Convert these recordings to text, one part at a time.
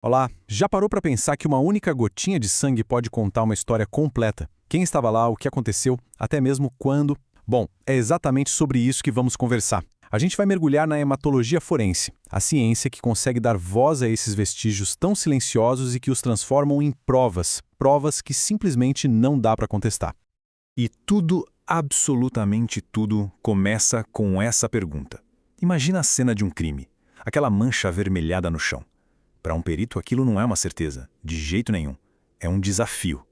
Olá, já parou para pensar que uma única gotinha de sangue pode contar uma história completa? Quem estava lá, o que aconteceu, até mesmo quando? Bom, é exatamente sobre isso que vamos conversar. A gente vai mergulhar na hematologia forense, a ciência que consegue dar voz a esses vestígios tão silenciosos e que os transformam em provas, provas que simplesmente não dá para contestar. E tudo, absolutamente tudo, começa com essa pergunta. Imagina a cena de um crime, aquela mancha avermelhada no chão. Para um perito, aquilo não é uma certeza, de jeito nenhum. É um desafio.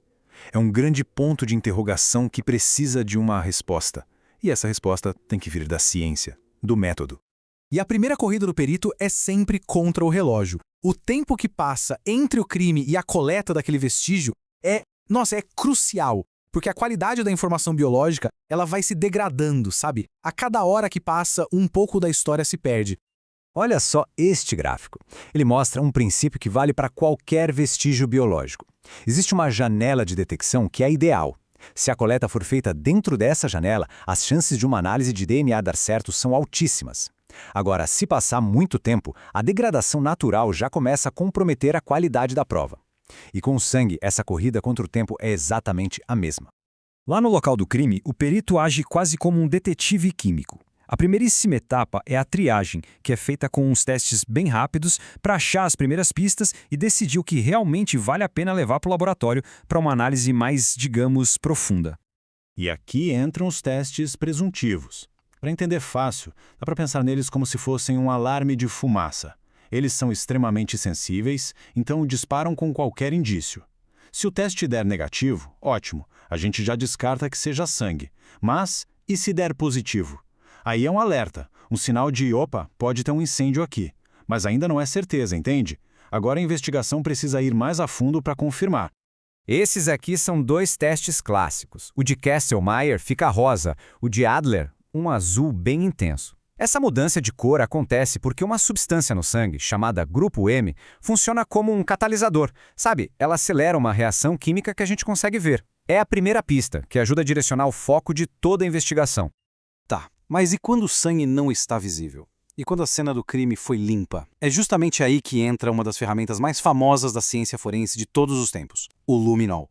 É um grande ponto de interrogação que precisa de uma resposta. E essa resposta tem que vir da ciência, do método. E a primeira corrida do perito é sempre contra o relógio. O tempo que passa entre o crime e a coleta daquele vestígio é crucial. Porque a qualidade da informação biológica, ela vai se degradando, sabe? A cada hora que passa, um pouco da história se perde. Olha só este gráfico. Ele mostra um princípio que vale para qualquer vestígio biológico. Existe uma janela de detecção que é ideal. Se a coleta for feita dentro dessa janela, as chances de uma análise de DNA dar certo são altíssimas. Agora, se passar muito tempo, a degradação natural já começa a comprometer a qualidade da prova. E com o sangue, essa corrida contra o tempo é exatamente a mesma. Lá no local do crime, o perito age quase como um detetive químico. A primeiríssima etapa é a triagem, que é feita com uns testes bem rápidos para achar as primeiras pistas e decidir o que realmente vale a pena levar para o laboratório para uma análise mais, digamos, profunda. E aqui entram os testes presuntivos. Para entender fácil, dá para pensar neles como se fossem um alarme de fumaça. Eles são extremamente sensíveis, então disparam com qualquer indício. Se o teste der negativo, ótimo, a gente já descarta que seja sangue. Mas, e se der positivo? Aí é um alerta, um sinal de, opa, pode ter um incêndio aqui. Mas ainda não é certeza, entende? Agora a investigação precisa ir mais a fundo para confirmar. Esses aqui são dois testes clássicos. O de Kesselmeyer fica rosa, o de Adler, um azul bem intenso. Essa mudança de cor acontece porque uma substância no sangue, chamada grupo M, funciona como um catalisador. Sabe, ela acelera uma reação química que a gente consegue ver. É a primeira pista, que ajuda a direcionar o foco de toda a investigação. Tá, mas e quando o sangue não está visível? E quando a cena do crime foi limpa? É justamente aí que entra uma das ferramentas mais famosas da ciência forense de todos os tempos, o luminol.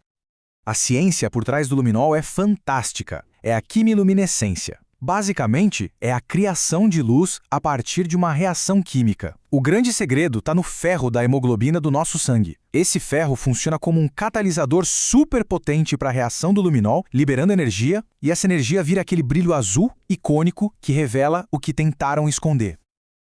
A ciência por trás do luminol é fantástica. É a quimiluminescência. Basicamente, é a criação de luz a partir de uma reação química. O grande segredo está no ferro da hemoglobina do nosso sangue. Esse ferro funciona como um catalisador super potente para a reação do luminol, liberando energia, e essa energia vira aquele brilho azul icônico que revela o que tentaram esconder.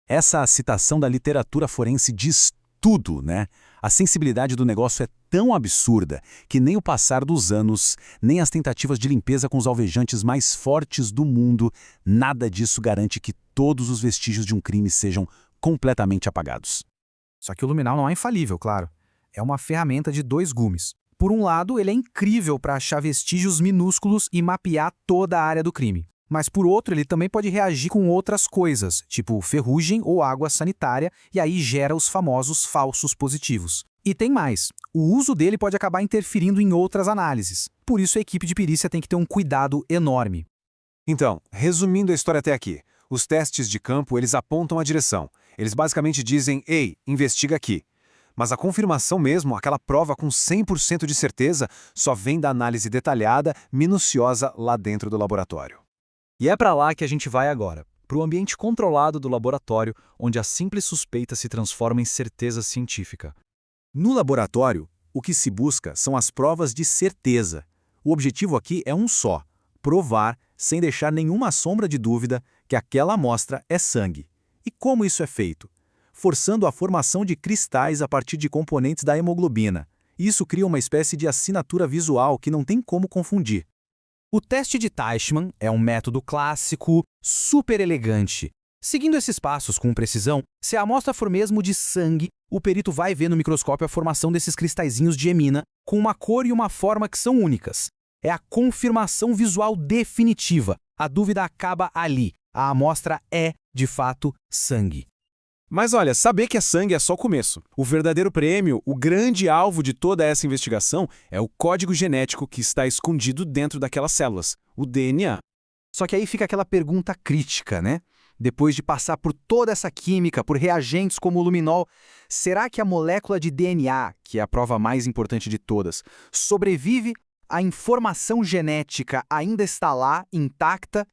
Essa citação da literatura forense diz tudo, né? A sensibilidade do negócio é tão absurda que nem o passar dos anos, nem as tentativas de limpeza com os alvejantes mais fortes do mundo, nada disso garante que todos os vestígios de um crime sejam completamente apagados. Só que o luminol não é infalível, claro. É uma ferramenta de dois gumes. Por um lado, ele é incrível para achar vestígios minúsculos e mapear toda a área do crime. Mas por outro, ele também pode reagir com outras coisas, tipo ferrugem ou água sanitária, e aí gera os famosos falsos positivos. E tem mais, o uso dele pode acabar interferindo em outras análises. Por isso a equipe de perícia tem que ter um cuidado enorme. Então, resumindo a história até aqui, os testes de campo eles apontam a direção. Eles basicamente dizem, ei, investiga aqui. Mas a confirmação mesmo, aquela prova com 100% de certeza, só vem da análise detalhada, minuciosa lá dentro do laboratório. E é para lá que a gente vai agora, para o ambiente controlado do laboratório, onde a simples suspeita se transforma em certeza científica. No laboratório, o que se busca são as provas de certeza. O objetivo aqui é um só: provar, sem deixar nenhuma sombra de dúvida, que aquela amostra é sangue. E como isso é feito? Forçando a formação de cristais a partir de componentes da hemoglobina. Isso cria uma espécie de assinatura visual que não tem como confundir. O teste de Teichmann é um método clássico, super elegante. Seguindo esses passos com precisão, se a amostra for mesmo de sangue, o perito vai ver no microscópio a formação desses cristalzinhos de hemina com uma cor e uma forma que são únicas. É a confirmação visual definitiva. A dúvida acaba ali. A amostra é, de fato, sangue. Mas olha, saber que é sangue é só o começo. O verdadeiro prêmio, o grande alvo de toda essa investigação é o código genético que está escondido dentro daquelas células, o DNA. Só que aí fica aquela pergunta crítica, né? Depois de passar por toda essa química, por reagentes como o luminol, será que a molécula de DNA, que é a prova mais importante de todas, sobrevive? A informação genética ainda está lá, intacta?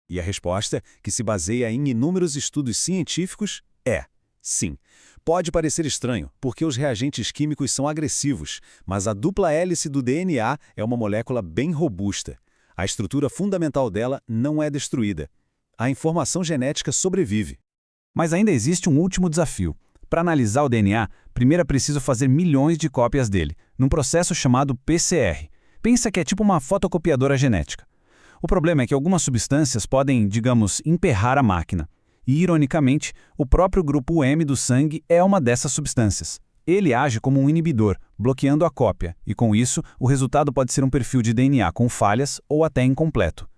E a resposta, que se baseia em inúmeros estudos científicos, é sim. Pode parecer estranho, porque os reagentes químicos são agressivos, mas a dupla hélice do DNA é uma molécula bem robusta. A estrutura fundamental dela não é destruída. A informação genética sobrevive. Mas ainda existe um último desafio. Para analisar o DNA, primeiro é preciso fazer milhões de cópias dele, num processo chamado PCR. Pensa que é tipo uma fotocopiadora genética. O problema é que algumas substâncias podem, digamos, emperrar a máquina. E, ironicamente, o próprio grupo M do sangue é uma dessas substâncias. Ele age como um inibidor, bloqueando a cópia, e com isso, o resultado pode ser um perfil de DNA com falhas ou até incompleto.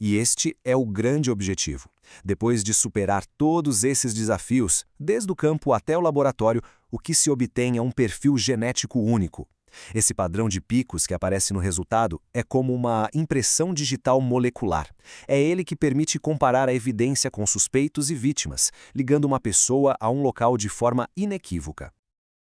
E este é o grande objetivo. Depois de superar todos esses desafios, desde o campo até o laboratório, o que se obtém é um perfil genético único. Esse padrão de picos que aparece no resultado é como uma impressão digital molecular. É ele que permite comparar a evidência com suspeitos e vítimas, ligando uma pessoa a um local de forma inequívoca.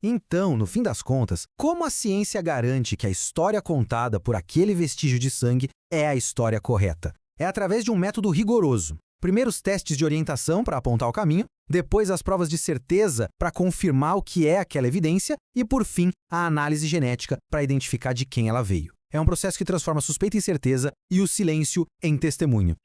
Então, no fim das contas, como a ciência garante que a história contada por aquele vestígio de sangue é a história correta? É através de um método rigoroso. Primeiro os testes de orientação para apontar o caminho, depois as provas de certeza para confirmar o que é aquela evidência e, por fim, a análise genética para identificar de quem ela veio. É um processo que transforma suspeita em certeza e o silêncio em testemunho.